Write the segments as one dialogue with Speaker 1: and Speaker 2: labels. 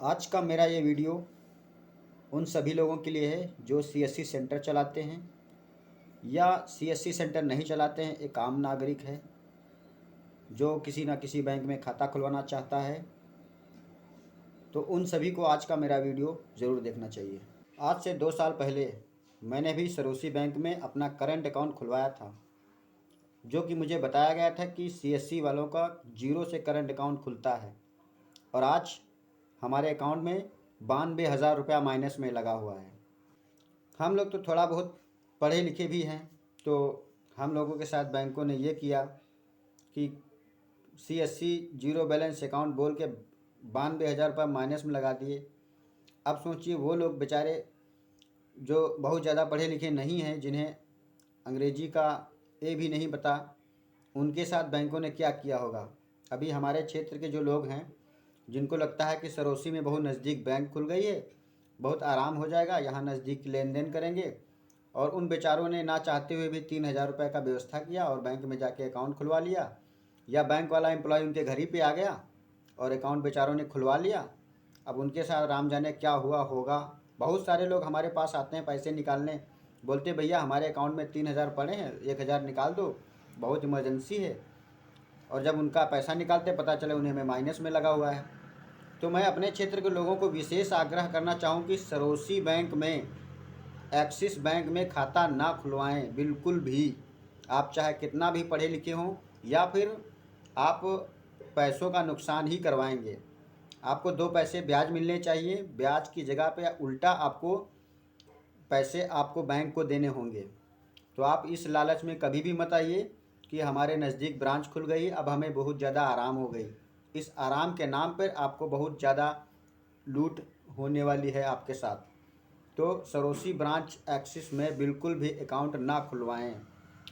Speaker 1: आज का मेरा ये वीडियो उन सभी लोगों के लिए है जो सीएससी सेंटर चलाते हैं या सीएससी सेंटर नहीं चलाते हैं। एक आम नागरिक है जो किसी ना किसी बैंक में खाता खुलवाना चाहता है, तो उन सभी को आज का मेरा वीडियो ज़रूर देखना चाहिए। आज से 2 साल पहले मैंने भी सरोसी बैंक में अपना करंट अकाउंट खुलवाया था, जो कि मुझे बताया गया था कि सीएससी वालों का जीरो से करंट अकाउंट खुलता है। और आज हमारे अकाउंट में 92,000 रुपया माइनस में लगा हुआ है। हम लोग तो थोड़ा बहुत पढ़े लिखे भी हैं, तो हम लोगों के साथ बैंकों ने ये किया कि सीएससी जीरो बैलेंस अकाउंट बोल के 92,000 रुपये माइनस में लगा दिए। अब सोचिए वो लोग बेचारे जो बहुत ज़्यादा पढ़े लिखे नहीं हैं, जिन्हें अंग्रेजी का ए भी नहीं पता, उनके साथ बैंकों ने क्या किया होगा। अभी हमारे क्षेत्र के जो लोग हैं, जिनको लगता है कि सरोसी में बहुत नज़दीक बैंक खुल गई है, बहुत आराम हो जाएगा, यहाँ नज़दीक लेन देन करेंगे, और उन बेचारों ने ना चाहते हुए भी 3,000 रुपये का व्यवस्था किया और बैंक में जाके अकाउंट खुलवा लिया, या बैंक वाला एम्प्लॉय उनके घर ही पे आ गया और अकाउंट बेचारों ने खुलवा लिया। अब उनके साथ राम जाने क्या हुआ होगा। बहुत सारे लोग हमारे पास आते हैं पैसे निकालने, बोलते भैया हमारे अकाउंट में 3,000 पड़े हैं, 1,000 निकाल दो, बहुत इमरजेंसी है। और जब उनका पैसा निकालते पता चले उन्हें में माइनस में लगा हुआ है। तो मैं अपने क्षेत्र के लोगों को विशेष आग्रह करना चाहूँ कि सरोसी बैंक में, एक्सिस बैंक में खाता ना खुलवाएं बिल्कुल भी। आप चाहे कितना भी पढ़े लिखे हों, या फिर आप पैसों का नुकसान ही करवाएंगे। आपको 2 पैसे ब्याज मिलने चाहिए, ब्याज की जगह पे उल्टा आपको पैसे आपको बैंक को देने होंगे। तो आप इस लालच में कभी भी मत आइए कि हमारे नज़दीक ब्रांच खुल गई, अब हमें बहुत ज़्यादा आराम हो गई। इस आराम के नाम पर आपको बहुत ज़्यादा लूट होने वाली है आपके साथ। तो सरोसी ब्रांच एक्सिस में बिल्कुल भी अकाउंट ना खुलवाएं,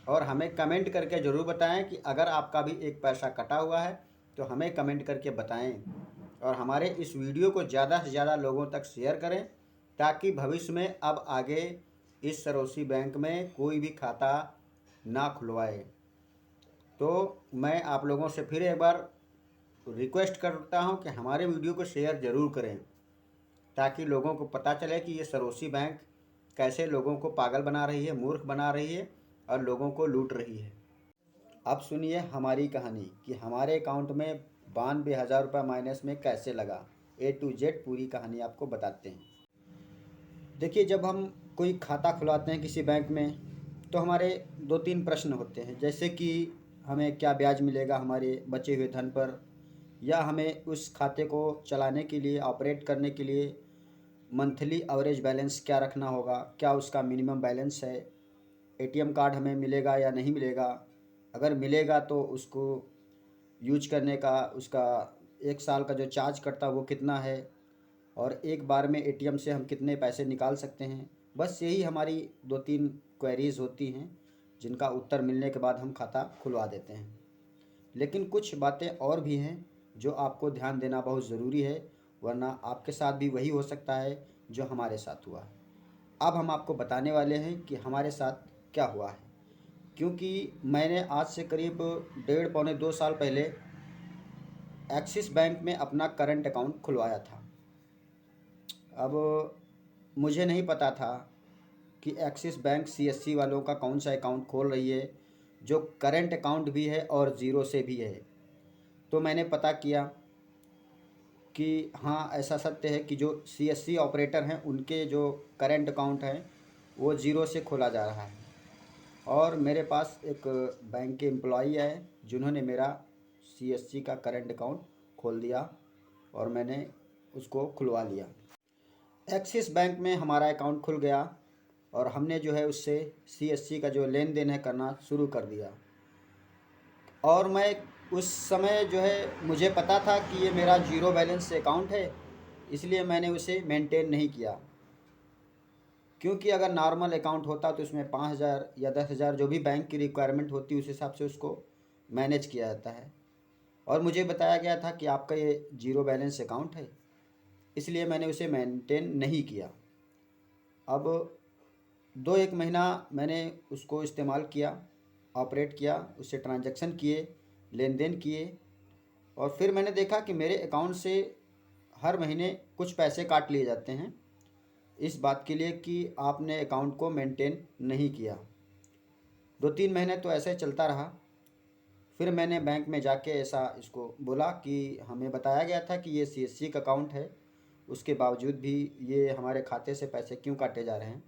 Speaker 1: और हमें कमेंट करके ज़रूर बताएं कि अगर आपका भी एक पैसा कटा हुआ है तो हमें कमेंट करके बताएं। और हमारे इस वीडियो को ज़्यादा से ज़्यादा लोगों तक शेयर करें, ताकि भविष्य में अब आगे इस सरोसी बैंक में कोई भी खाता ना खुलवाए। तो मैं आप लोगों से फिर एक बार रिक्वेस्ट करता हूं कि हमारे वीडियो को शेयर ज़रूर करें, ताकि लोगों को पता चले कि ये सरोसी बैंक कैसे लोगों को पागल बना रही है, मूर्ख बना रही है और लोगों को लूट रही है। अब सुनिए हमारी कहानी कि हमारे अकाउंट में 92,000 रुपये माइनस में कैसे लगा। A to Z पूरी कहानी आपको बताते हैं। देखिए, जब हम कोई खाता खुलवाते हैं किसी बैंक में, तो हमारे 2-3 प्रश्न होते हैं, जैसे कि हमें क्या ब्याज मिलेगा हमारे बचे हुए धन पर, या हमें उस खाते को चलाने के लिए, ऑपरेट करने के लिए मंथली एवरेज बैलेंस क्या रखना होगा, क्या उसका मिनिमम बैलेंस है, एटीएम कार्ड हमें मिलेगा या नहीं मिलेगा, अगर मिलेगा तो उसको यूज करने का उसका 1 साल का जो चार्ज कटता है वो कितना है, और एक बार में एटीएम से हम कितने पैसे निकाल सकते हैं। बस यही हमारी 2-3 क्वेरीज़ होती हैं, जिनका उत्तर मिलने के बाद हम खाता खुलवा देते हैं। लेकिन कुछ बातें और भी हैं जो आपको ध्यान देना बहुत ज़रूरी है, वरना आपके साथ भी वही हो सकता है जो हमारे साथ हुआ है। अब हम आपको बताने वाले हैं कि हमारे साथ क्या हुआ है, क्योंकि मैंने आज से करीब 1.5 पौने 2 साल पहले एक्सिस बैंक में अपना करंट अकाउंट खुलवाया था। अब मुझे नहीं पता था कि एक्सिस बैंक सीएससी वालों का कौन सा अकाउंट खोल रही है, जो करंट अकाउंट भी है और ज़ीरो से भी है। तो मैंने पता किया कि हाँ, ऐसा सत्य है कि जो सीएससी ऑपरेटर हैं उनके जो करंट अकाउंट हैं वो ज़ीरो से खोला जा रहा है। और मेरे पास एक बैंक के एम्प्लॉई है जिन्होंने मेरा सीएससी का करंट अकाउंट खोल दिया और मैंने उसको खुलवा लिया। एक्सिस बैंक में हमारा अकाउंट खुल गया और हमने जो है उससे सीएससी का जो लेन देन है करना शुरू कर दिया। और मैं उस समय जो है मुझे पता था कि ये मेरा ज़ीरो बैलेंस से अकाउंट है, इसलिए मैंने उसे मेंटेन नहीं किया। क्योंकि अगर नॉर्मल अकाउंट होता तो उसमें 5,000 या 10,000 जो भी बैंक की रिक्वायरमेंट होती उस हिसाब से उसको मैनेज किया जाता है। और मुझे बताया गया था कि आपका ये ज़ीरो बैलेंस अकाउंट है, इसलिए मैंने उसे मेंटेन नहीं किया। अब 2-1 महीना मैंने उसको इस्तेमाल किया, ऑपरेट किया, उससे ट्रांजैक्शन किए, लेन देन किए, और फिर मैंने देखा कि मेरे अकाउंट से हर महीने कुछ पैसे काट लिए जाते हैं इस बात के लिए कि आपने अकाउंट को मेंटेन नहीं किया। 2-3 महीने तो ऐसे चलता रहा। फिर मैंने बैंक में जाके ऐसा इसको बोला कि हमें बताया गया था कि ये सीएससी का अकाउंट है, उसके बावजूद भी ये हमारे खाते से पैसे क्यों काटे जा रहे हैं।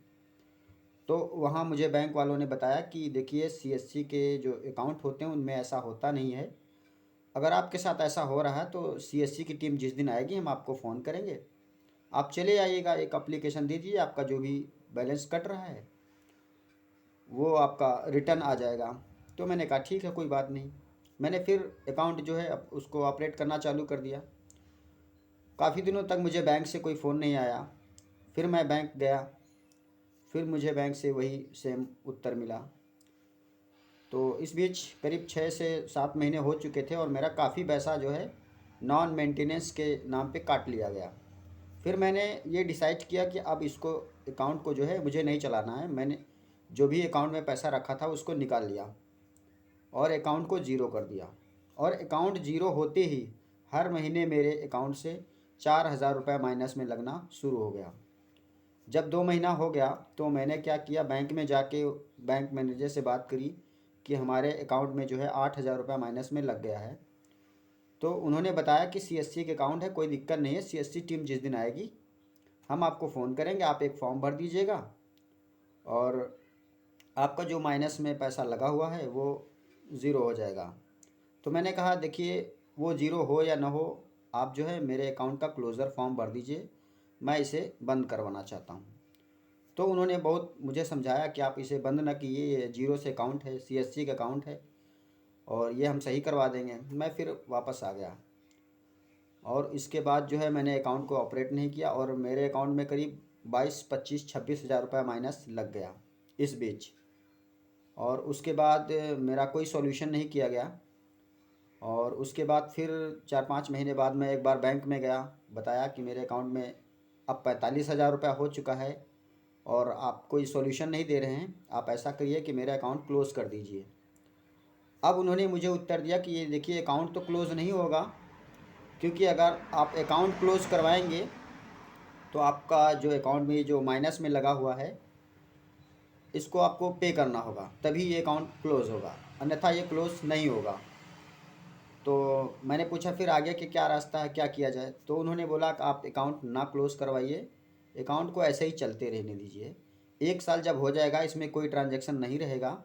Speaker 1: तो वहाँ मुझे बैंक वालों ने बताया कि देखिए सीएससी के जो अकाउंट होते हैं उनमें ऐसा होता नहीं है। अगर आपके साथ ऐसा हो रहा है तो सीएससी की टीम जिस दिन आएगी हम आपको फ़ोन करेंगे, आप चले आइएगा, एक एप्लीकेशन दीजिए, आपका जो भी बैलेंस कट रहा है वो आपका रिटर्न आ जाएगा। तो मैंने कहा ठीक है, कोई बात नहीं। मैंने फिर अकाउंट जो है उसको ऑपरेट करना चालू कर दिया। काफ़ी दिनों तक मुझे बैंक से कोई फ़ोन नहीं आया। फिर मैं बैंक गया, फिर मुझे बैंक से वही सेम उत्तर मिला। तो इस बीच करीब 6 से 7 महीने हो चुके थे और मेरा काफ़ी पैसा जो है नॉन मेंटेनेंस के नाम पे काट लिया गया। फिर मैंने ये डिसाइड किया कि अब इसको अकाउंट को जो है मुझे नहीं चलाना है। मैंने जो भी अकाउंट में पैसा रखा था उसको निकाल लिया और अकाउंट को ज़ीरो कर दिया। और अकाउंट ज़ीरो होते ही हर महीने मेरे अकाउंट से 4,000 रुपये माइनस में लगना शुरू हो गया। जब 2 महीना हो गया तो मैंने क्या किया, बैंक में जाके बैंक मैनेजर से बात करी कि हमारे अकाउंट में जो है 8,000 रुपये माइनस में लग गया है। तो उन्होंने बताया कि सीएससी के अकाउंट है, कोई दिक्कत नहीं है, सीएससी टीम जिस दिन आएगी हम आपको फ़ोन करेंगे, आप एक फॉर्म भर दीजिएगा और आपका जो माइनस में पैसा लगा हुआ है वो ज़ीरो हो जाएगा। तो मैंने कहा देखिए वो ज़ीरो हो या ना हो, आप जो है मेरे अकाउंट का क्लोज़र फॉर्म भर दीजिए, मैं इसे बंद करवाना चाहता हूँ। तो उन्होंने बहुत मुझे समझाया कि आप इसे बंद ना कीजिए, ये जीरो से अकाउंट है, सीएससी का अकाउंट है और ये हम सही करवा देंगे। मैं फिर वापस आ गया और इसके बाद जो है मैंने अकाउंट को ऑपरेट नहीं किया और मेरे अकाउंट में करीब 22-25-26 हज़ार रुपये माइनस लग गया इस बीच। और उसके बाद मेरा कोई सॉल्यूशन नहीं किया गया। और उसके बाद फिर 4-5 महीने बाद मैं एक बार बैंक में गया, बताया कि मेरे अकाउंट में अब 45,000 रुपया हो चुका है और आप कोई सॉल्यूशन नहीं दे रहे हैं, आप ऐसा करिए कि मेरा अकाउंट क्लोज़ कर दीजिए। अब उन्होंने मुझे उत्तर दिया कि ये देखिए अकाउंट तो क्लोज़ नहीं होगा, क्योंकि अगर आप अकाउंट क्लोज़ करवाएंगे तो आपका जो अकाउंट में जो माइनस में लगा हुआ है इसको आपको पे करना होगा, तभी ये अकाउंट क्लोज़ होगा, अन्यथा ये क्लोज़ नहीं होगा। तो मैंने पूछा फिर आगे कि क्या रास्ता है, क्या किया जाए। तो उन्होंने बोला कि आप अकाउंट ना क्लोज़ करवाइए, अकाउंट को ऐसे ही चलते रहने दीजिए। 1 साल जब हो जाएगा, इसमें कोई ट्रांजैक्शन नहीं रहेगा,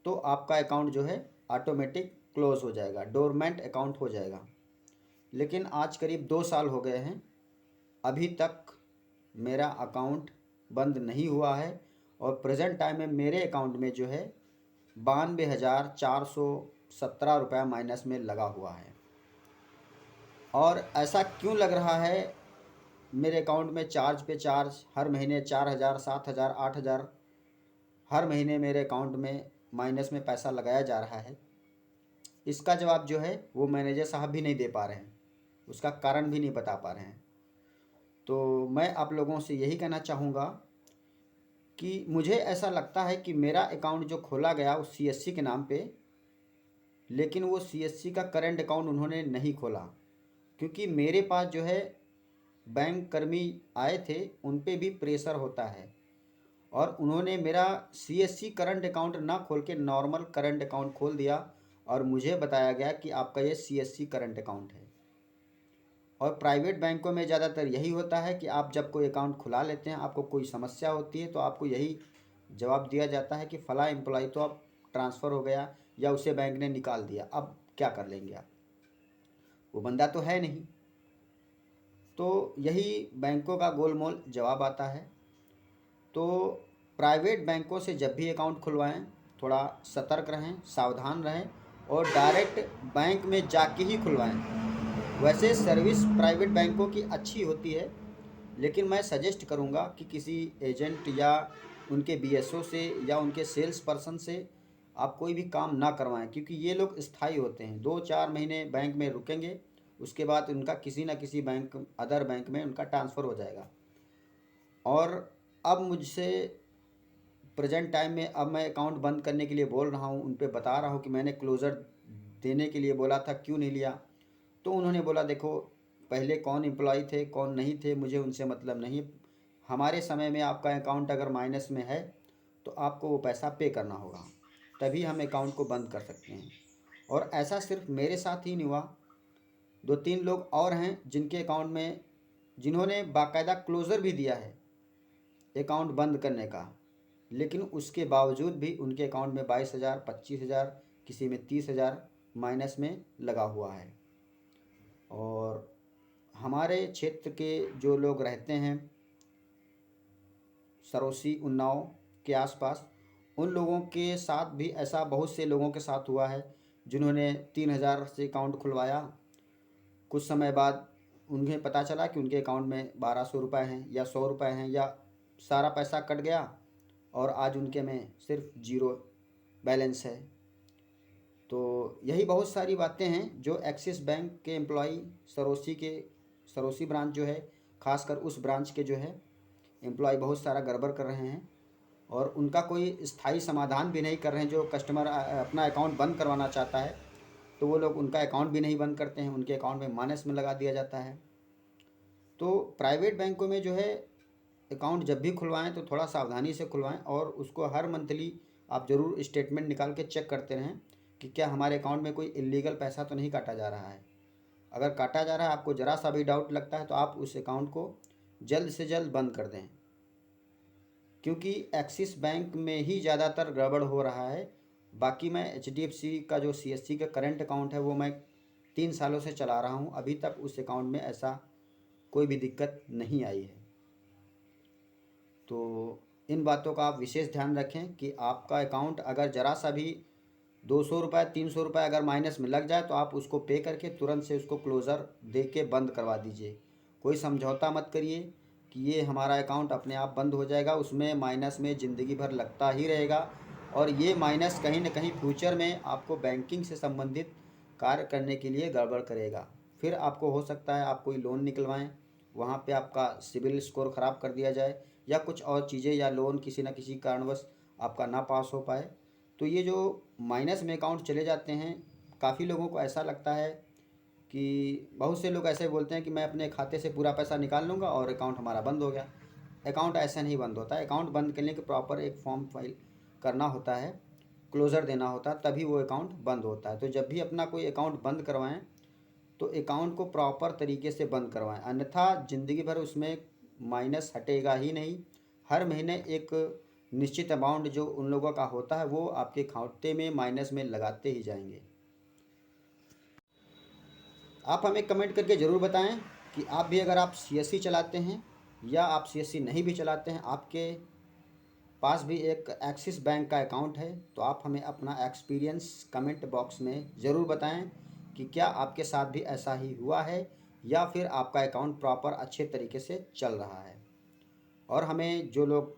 Speaker 1: तो आपका अकाउंट जो है ऑटोमेटिक क्लोज़ हो जाएगा, डोरमेंट अकाउंट हो जाएगा। लेकिन आज करीब 2 साल हो गए हैं, अभी तक मेरा अकाउंट बंद नहीं हुआ है और प्रेजेंट टाइम में मेरे अकाउंट में जो है 92,417 रुपया माइनस में लगा हुआ है। और ऐसा क्यों लग रहा है, मेरे अकाउंट में चार्ज पे चार्ज हर महीने 4,000, 7,000, 8,000 हर महीने मेरे अकाउंट में माइनस में पैसा लगाया जा रहा है। इसका जवाब जो है वो मैनेजर साहब भी नहीं दे पा रहे हैं, उसका कारण भी नहीं बता पा रहे हैं। तो मैं आप लोगों से यही कहना चाहूँगा कि मुझे ऐसा लगता है कि मेरा अकाउंट जो खोला गया उस सीएससी के नाम पे, लेकिन वो सीएससी का करंट अकाउंट उन्होंने नहीं खोला, क्योंकि मेरे पास जो है बैंक कर्मी आए थे, उन पे भी प्रेशर होता है और उन्होंने मेरा सीएससी करंट अकाउंट ना खोल के नॉर्मल करंट अकाउंट खोल दिया और मुझे बताया गया कि आपका ये सीएससी करंट अकाउंट है। और प्राइवेट बैंकों में ज़्यादातर यही होता है कि आप जब कोई अकाउंट खुला लेते हैं, आपको कोई समस्या होती है तो आपको यही जवाब दिया जाता है कि फ़लाँ एम्प्लॉय तो अब ट्रांसफ़र हो गया या उसे बैंक ने निकाल दिया, अब क्या कर लेंगे आप, वो बंदा तो है नहीं। तो यही बैंकों का गोलमोल जवाब आता है। तो प्राइवेट बैंकों से जब भी अकाउंट खुलवाएं थोड़ा सतर्क रहें, सावधान रहें और डायरेक्ट बैंक में जाके ही खुलवाएं। वैसे सर्विस प्राइवेट बैंकों की अच्छी होती है, लेकिन मैं सजेस्ट करूंगा कि किसी एजेंट या उनके बीएसओ से या उनके सेल्स पर्सन से आप कोई भी काम ना करवाएं, क्योंकि ये लोग स्थायी होते हैं, 2-4 महीने बैंक में रुकेंगे, उसके बाद उनका किसी ना किसी बैंक अदर बैंक में उनका ट्रांसफ़र हो जाएगा। और अब मुझसे प्रेजेंट टाइम में अब मैं अकाउंट बंद करने के लिए बोल रहा हूँ, उन पे बता रहा हूँ कि मैंने क्लोज़र देने के लिए बोला था, क्यों नहीं लिया। तो उन्होंने बोला देखो पहले कौन एम्प्लॉय थे कौन नहीं थे मुझे उनसे मतलब नहीं। हमारे समय में आपका अकाउंट अगर माइनस में है तो आपको वो पैसा पे करना होगा, तभी हम अकाउंट को बंद कर सकते हैं। और ऐसा सिर्फ मेरे साथ ही नहीं हुआ, 2-3 लोग और हैं जिनके अकाउंट में, जिन्होंने बाकायदा क्लोज़र भी दिया है अकाउंट बंद करने का, लेकिन उसके बावजूद भी उनके अकाउंट में 22,000, 25,000, किसी में 30,000 माइनस में लगा हुआ है। और हमारे क्षेत्र के जो लोग रहते हैं सरोसी उन्नाव के आसपास, उन लोगों के साथ भी ऐसा बहुत से लोगों के साथ हुआ है जिन्होंने 3,000 से अकाउंट खुलवाया। कुछ समय बाद उन्हें पता चला कि उनके अकाउंट में 1,200 रुपये हैं या 100 रुपये हैं, या सारा पैसा कट गया और आज उनके में सिर्फ ज़ीरो बैलेंस है। तो यही बहुत सारी बातें हैं जो एक्सिस बैंक के एम्प्लॉई सरोसी ब्रांच जो है, खासकर उस ब्रांच के जो है एम्प्लॉय बहुत सारा गड़बड़ कर रहे हैं और उनका कोई स्थायी समाधान भी नहीं कर रहे हैं। जो कस्टमर अपना अकाउंट बंद करवाना चाहता है तो वो लोग उनका अकाउंट भी नहीं बंद करते हैं, उनके अकाउंट में माइनस में लगा दिया जाता है। तो प्राइवेट बैंकों में जो है अकाउंट जब भी खुलवाएं तो थोड़ा सावधानी से खुलवाएं और उसको हर मंथली आप ज़रूर स्टेटमेंट निकाल के चेक करते रहें कि क्या हमारे अकाउंट में कोई इलीगल पैसा तो नहीं काटा जा रहा है। अगर काटा जा रहा है, आपको ज़रा सा भी डाउट लगता है, तो आप उस अकाउंट को जल्द से जल्द बंद कर दें, क्योंकि एक्सिस बैंक में ही ज़्यादातर गड़बड़ हो रहा है। बाकी मैं HDFC का जो CSC का करंट अकाउंट है वो मैं 3 सालों से चला रहा हूँ, अभी तक उस अकाउंट में ऐसा कोई भी दिक्कत नहीं आई है। तो इन बातों का आप विशेष ध्यान रखें कि आपका अकाउंट अगर ज़रा सा भी 200 रुपये 300 रुपये अगर माइनस में लग जाए तो आप उसको पे करके तुरंत से उसको क्लोज़र दे के बंद करवा दीजिए। कोई समझौता मत करिए कि ये हमारा अकाउंट अपने आप बंद हो जाएगा, उसमें माइनस में ज़िंदगी भर लगता ही रहेगा और ये माइनस कहीं ना कहीं फ्यूचर में आपको बैंकिंग से संबंधित कार्य करने के लिए गड़बड़ करेगा। फिर आपको हो सकता है आप कोई लोन निकलवाएं, वहाँ पे आपका सिबिल स्कोर ख़राब कर दिया जाए या कुछ और चीज़ें, या लोन किसी न किसी कारणवश आपका ना पास हो पाए। तो ये जो माइनस में अकाउंट चले जाते हैं, काफ़ी लोगों को ऐसा लगता है कि बहुत से लोग ऐसे बोलते हैं कि मैं अपने खाते से पूरा पैसा निकाल लूँगा और अकाउंट हमारा बंद हो गया। अकाउंट ऐसा नहीं बंद होता है। अकाउंट बंद करने के प्रॉपर एक फॉर्म फाइल करना होता है, क्लोज़र देना होता है, तभी वो अकाउंट बंद होता है। तो जब भी अपना कोई अकाउंट बंद करवाएं तो अकाउंट को प्रॉपर तरीके से बंद करवाएं, अन्यथा ज़िंदगी भर उसमें माइनस हटेगा ही नहीं। हर महीने एक निश्चित अमाउंट जो उन लोगों का होता है वो आपके खाते में माइनस में लगाते ही जाएंगे। आप हमें कमेंट करके ज़रूर बताएं कि आप भी, अगर आप CSC चलाते हैं या आप CSC नहीं भी चलाते हैं, आपके पास भी एक एक्सिस बैंक का अकाउंट है, तो आप हमें अपना एक्सपीरियंस कमेंट बॉक्स में ज़रूर बताएं कि क्या आपके साथ भी ऐसा ही हुआ है या फिर आपका अकाउंट प्रॉपर अच्छे तरीके से चल रहा है। और हमें जो लोग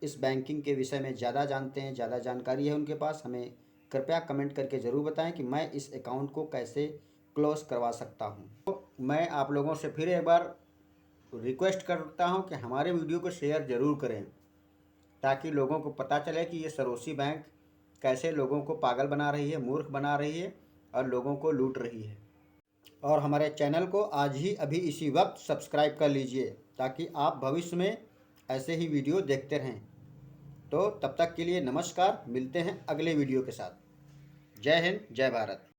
Speaker 1: इस बैंकिंग के विषय में ज़्यादा जानते हैं, ज़्यादा जानकारी है उनके पास, हमें कृपया कमेंट करके ज़रूर बताएं कि मैं इस अकाउंट को कैसे क्लोज़ करवा सकता हूं। तो मैं आप लोगों से फिर एक बार रिक्वेस्ट करता हूं कि हमारे वीडियो को शेयर ज़रूर करें, ताकि लोगों को पता चले कि ये सरोसी बैंक कैसे लोगों को पागल बना रही है, मूर्ख बना रही है और लोगों को लूट रही है। और हमारे चैनल को आज ही अभी इसी वक्त सब्सक्राइब कर लीजिए, ताकि आप भविष्य में ऐसे ही वीडियो देखते रहें। तो तब तक के लिए नमस्कार, मिलते हैं अगले वीडियो के साथ। जय हिंद, जय भारत।